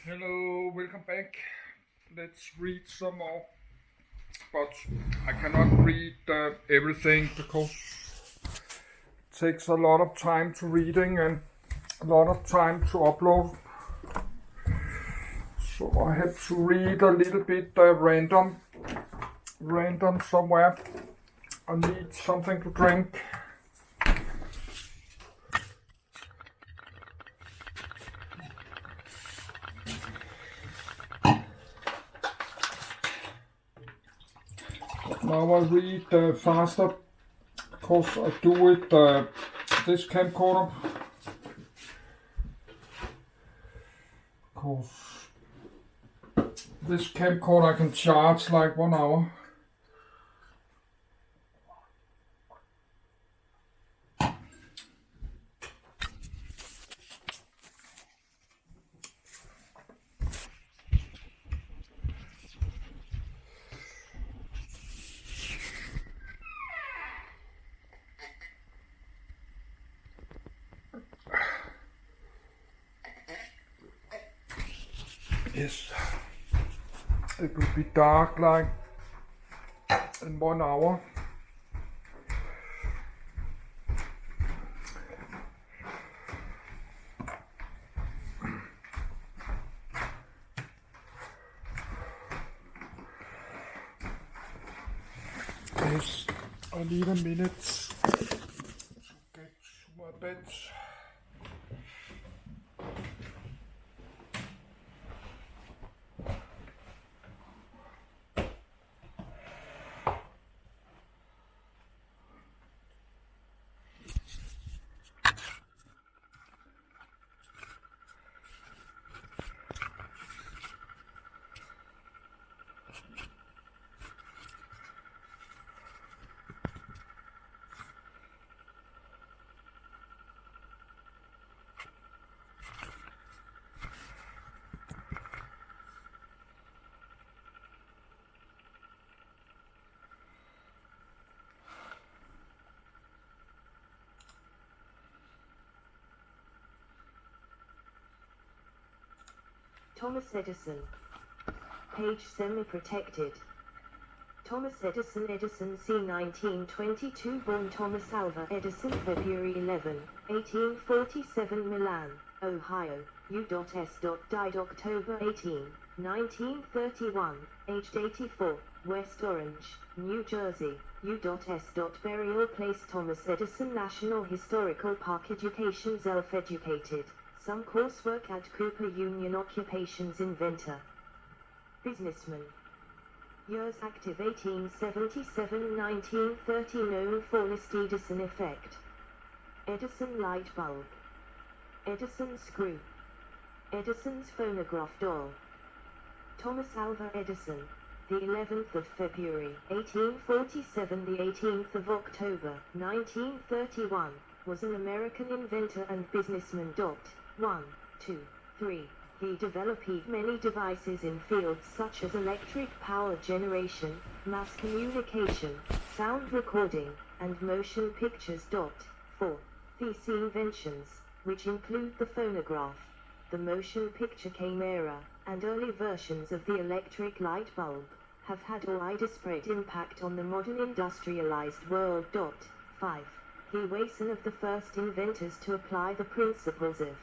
Hello, welcome back. Let's read some more, but I cannot read everything because it takes a lot of time to reading and a lot of time to upload. So I have to read a little bit random somewhere. I need something to drink. Now I read faster because I do it this camcorder. Because this camcorder I can charge like 1 hour. Yes, it will be dark like in 1 hour. Yes, I need a minute to get to my bed. Thomas Edison. Page semi-protected. Thomas Edison c. 1922 born Thomas Alva Edison February 11, 1847 Milan, Ohio, U.S. Died October 18, 1931, aged 84, West Orange, New Jersey, U.S. Burial place Thomas Edison National Historical Park Education Self-educated, some coursework at Cooper Union Occupations Inventor. Businessman. Years active 1877-1930 known for list Edison effect. Edison light bulb. Edison screw. Edison's phonograph doll. Thomas Alva Edison, the 11th of February 1847 the 18th of October 1931, was an American inventor and businessman. 1, 2, 3. He developed many devices in fields such as electric power generation, mass communication, sound recording, and motion pictures. 4. These inventions, which include the phonograph, the motion picture camera, and early versions of the electric light bulb, have had a widespread impact on the modern industrialized world. 5. He was one of the first inventors to apply the principles of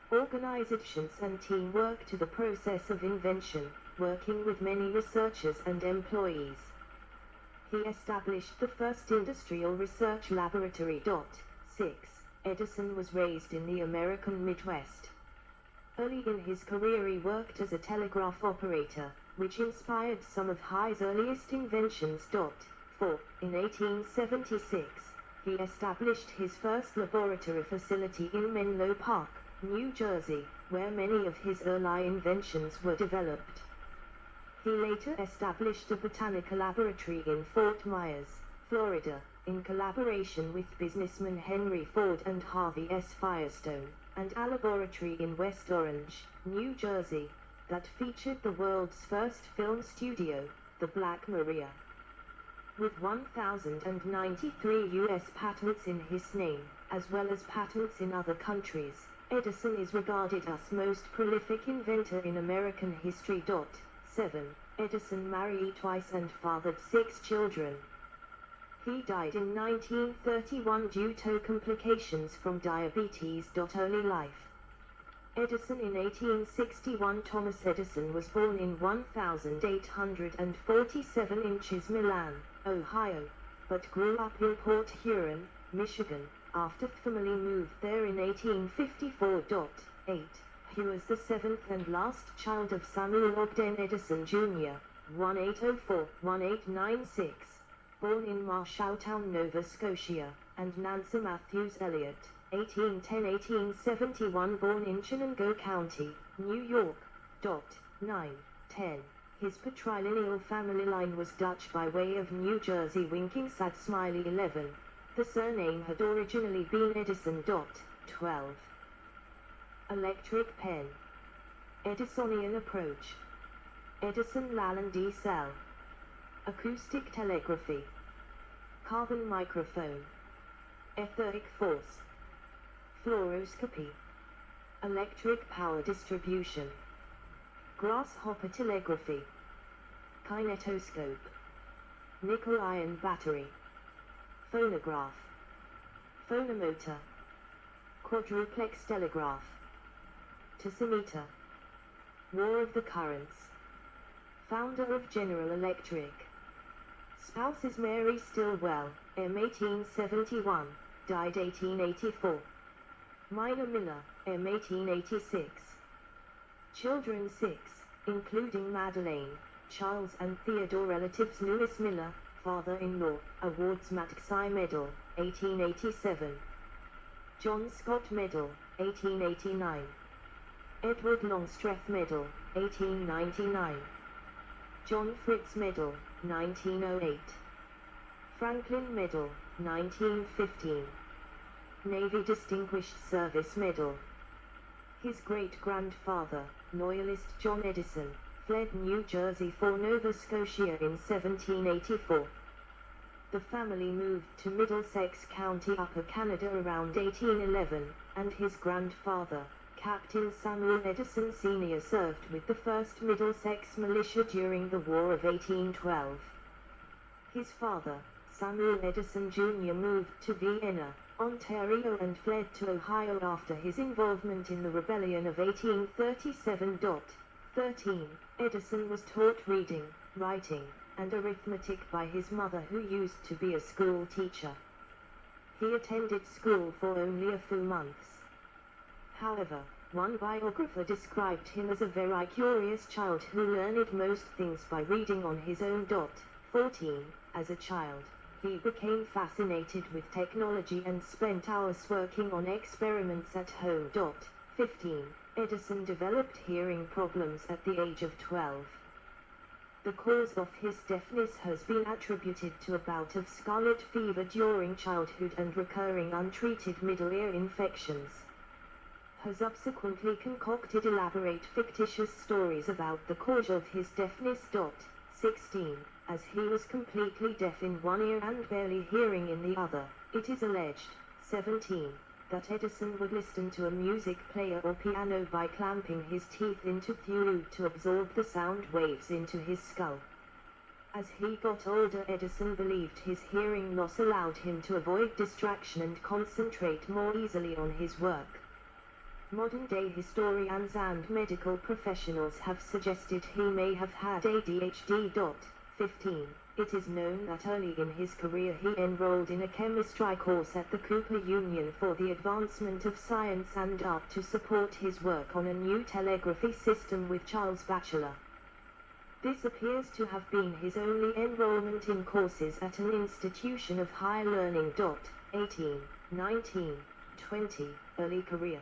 organizations and teamwork to the process of invention, working with many researchers and employees. He established the first industrial research laboratory. 6. Edison was raised in the American Midwest. Early in his career he worked as a telegraph operator, which inspired some of his earliest inventions. 4. In 1876, he established his first laboratory facility in Menlo Park, New Jersey, where many of his early inventions were developed. He later established a botanical laboratory in Fort Myers, Florida, in collaboration with businessmen Henry Ford and Harvey S. Firestone, and a laboratory in West Orange, New Jersey, that featured the world's first film studio, the Black Maria. With 1,093 U.S. patents in his name, as well as patents in other countries, Edison is regarded as most prolific inventor in American history. 7. Edison married twice and fathered 6 children. He died in 1931 due to complications from diabetes. Early life. Edison in 1861. Thomas Edison was born in 1847 in Milan, Ohio, but grew up in Port Huron, Michigan, after family moved there in 1854. 8. He was the 7th and last child of Samuel Ogden Edison Jr., 1804-1896, born in Marshalltown, Nova Scotia, and Nancy Matthews Elliott, 1810-1871, born in Shenango County, New York. 9. 10. His patrilineal family line was Dutch by way of New Jersey winking sad Smiley. 11. The surname had originally been Edison. 12. Electric pen. Edisonian approach. Edison Lalande cell. Acoustic telegraphy. Carbon microphone. Etheric force. Fluoroscopy. Electric power distribution. Grasshopper telegraphy. Kinetoscope. Nickel-ion battery. Phonograph. Phonomotor. Quadruplex telegraph. Tessimeter. War of the currents. Founder of General Electric. Spouse is Mary Stilwell, M. 1871, died 1884. Minor Miller, M. 1886. Children 6, including Madeleine, Charles and Theodore. Relatives: Lewis Miller, father-in-law, awards Magsaysay Medal, 1887. John Scott Medal, 1889. Edward Longstreth Medal, 1899. John Fritz Medal, 1908. Franklin Medal, 1915. Navy Distinguished Service Medal. His great-grandfather, loyalist John Edison, fled New Jersey for Nova Scotia in 1784. The family moved to Middlesex County, Upper Canada around 1811, and his grandfather, Captain Samuel Edison Sr., served with the 1st Middlesex Militia during the War of 1812. His father, Samuel Edison Jr., moved to Vienna, Ontario, and fled to Ohio after his involvement in the Rebellion of 1837. 13. Edison was taught reading, writing, and arithmetic by his mother, who used to be a school teacher. He attended school for only a few months. However, one biographer described him as a very curious child who learned most things by reading on his own. 14. As a child, he became fascinated with technology and spent hours working on experiments at home. 15. Edison developed hearing problems at the age of 12. The cause of his deafness has been attributed to a bout of scarlet fever during childhood and recurring untreated middle ear infections. He subsequently concocted elaborate fictitious stories about the cause of his deafness. 16. As he was completely deaf in one ear and barely hearing in the other, it is alleged. 17. That Edison would listen to a music player or piano by clamping his teeth into through to absorb the sound waves into his skull. As he got older, Edison believed his hearing loss allowed him to avoid distraction and concentrate more easily on his work. Modern-day historians and medical professionals have suggested he may have had ADHD. 15. It is known that early in his career he enrolled in a chemistry course at the Cooper Union for the advancement of science and art to support his work on a new telegraphy system with Charles Batchelor. This appears to have been his only enrollment in courses at an institution of higher learning. 18, 19, 20. Early career.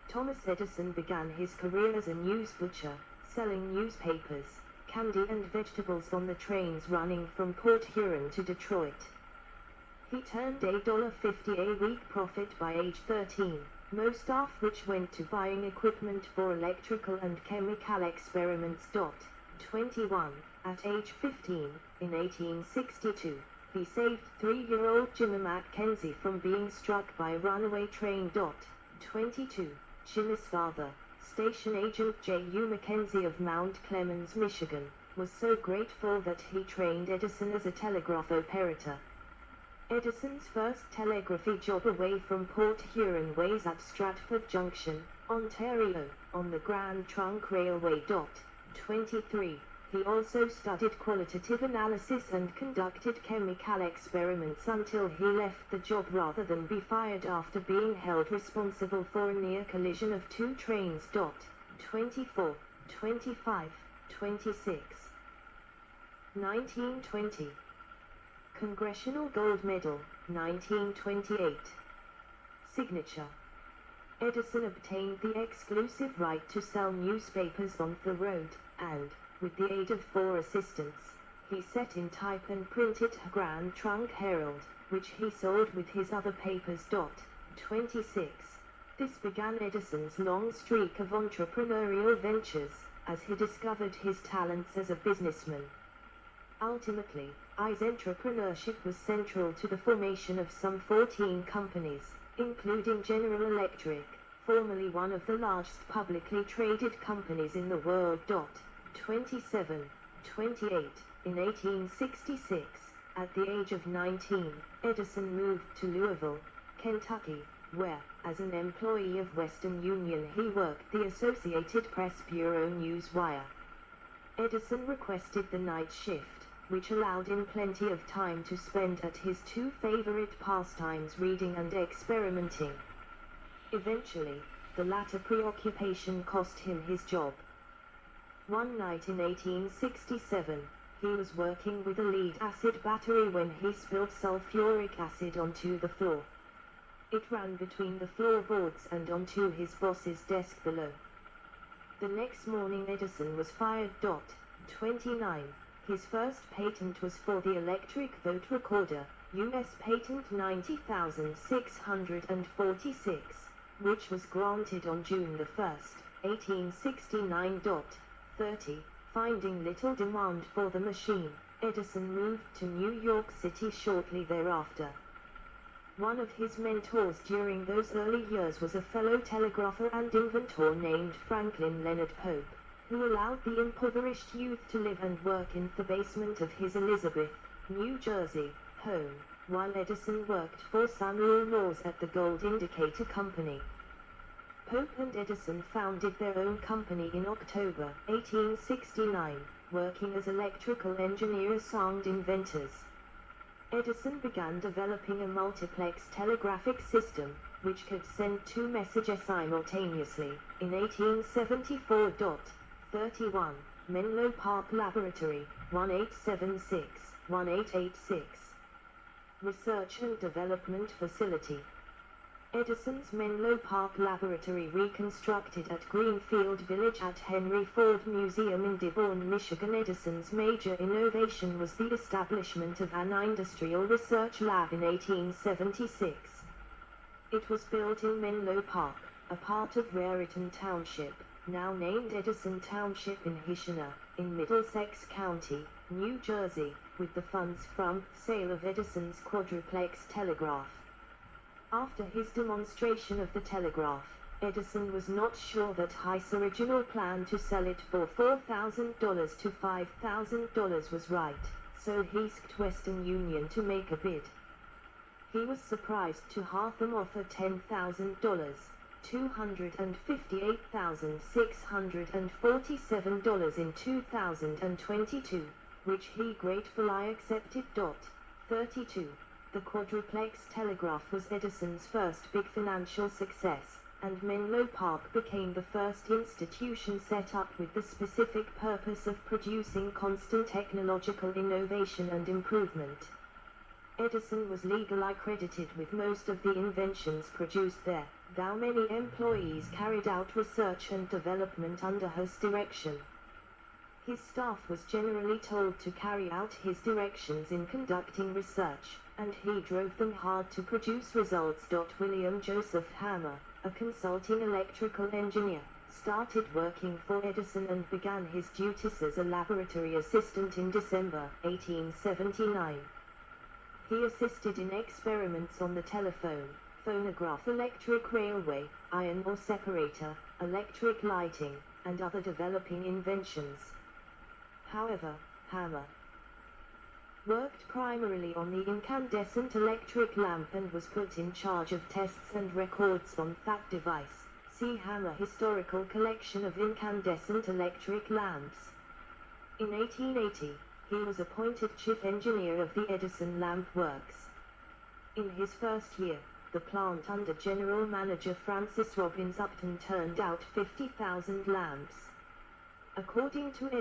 Thomas Edison began his career as a news butcher, selling newspapers, candy and vegetables on the trains running from Port Huron to Detroit. He turned $1.50 a week profit by age 13, most of which went to buying equipment for electrical and chemical experiments. 21. At age 15, in 1862, he saved 3-year-old Jimmy Mackenzie from being struck by a runaway train. 22. Jimmy's father, station agent J.U. Mackenzie of Mount Clemens, Michigan, was so grateful that he trained Edison as a telegraph operator. Edison's first telegraphy job away from Port Huron was at Stratford Junction, Ontario, on the Grand Trunk Railway. 23. He also studied qualitative analysis and conducted chemical experiments until he left the job rather than be fired after being held responsible for a near collision of two trains. 24, 25, 26. 1920. Congressional Gold Medal, 1928. Signature. Edison obtained the exclusive right to sell newspapers on the road, and, with the aid of 4 assistants, he set in type and printed a Grand Trunk Herald, which he sold with his other papers. 26. This began Edison's long streak of entrepreneurial ventures, as he discovered his talents as a businessman. Ultimately, his entrepreneurship was central to the formation of some 14 companies, including General Electric, formerly one of the largest publicly traded companies in the world. 27, 28. In 1866, at the age of 19, Edison moved to Louisville, Kentucky, where, as an employee of Western Union, he worked the Associated Press Bureau Newswire. Edison requested the night shift, which allowed him plenty of time to spend at his 2 favorite pastimes, reading and experimenting. Eventually, the latter preoccupation cost him his job. One night in 1867, he was working with a lead-acid battery when he spilled sulfuric acid onto the floor. It ran between the floorboards and onto his boss's desk below. The next morning Edison was fired. 29. His first patent was for the electric vote recorder, U.S. Patent 90,646, which was granted on June 1, 1869. 30. Finding little demand for the machine, Edison moved to New York City shortly thereafter. One of his mentors during those early years was a fellow telegrapher and inventor named Franklin Leonard Pope, who allowed the impoverished youth to live and work in the basement of his Elizabeth, New Jersey, home, while Edison worked for son-in-laws at the Gold Indicator Company. Pope and Edison founded their own company in October 1869, working as electrical engineers and inventors. Edison began developing a multiplex telegraphic system, which could send 2 messages simultaneously, in 1874. 31. Menlo Park Laboratory, 1876-1886. Research and Development Facility. Edison's Menlo Park Laboratory, reconstructed at Greenfield Village at Henry Ford Museum in Dearborn, Michigan. Edison's major innovation was the establishment of an industrial research lab in 1876. It was built in Menlo Park, a part of Raritan Township, now named Edison Township in Hishina, in Middlesex County, New Jersey, with the funds from sale of Edison's quadruplex telegraph. After his demonstration of the telegraph, Edison was not sure that his original plan to sell it for $4,000 to $5,000 was right, so he asked Western Union to make a bid. He was surprised to have them offer $10,000. $258,647 in 2022, which he gratefully accepted. 32. The quadruplex telegraph was Edison's first big financial success, and Menlo Park became the first institution set up with the specific purpose of producing constant technological innovation and improvement. Edison was legally credited with most of the inventions produced there, though many employees carried out research and development under his direction. His staff was generally told to carry out his directions in conducting research, and he drove them hard to produce results. William Joseph Hammer, a consulting electrical engineer, started working for Edison and began his duties as a laboratory assistant in December 1879. He assisted in experiments on the telephone, phonograph, electric railway, iron ore separator, electric lighting, and other developing inventions. However, Hammer worked primarily on the incandescent electric lamp and was put in charge of tests and records on that device. See Hammer Historical Collection of Incandescent Electric Lamps. In 1880, he was appointed chief engineer of the Edison Lamp Works. In his first year, the plant under general manager Francis Robbins Upton turned out 50,000 lamps. According to Edison,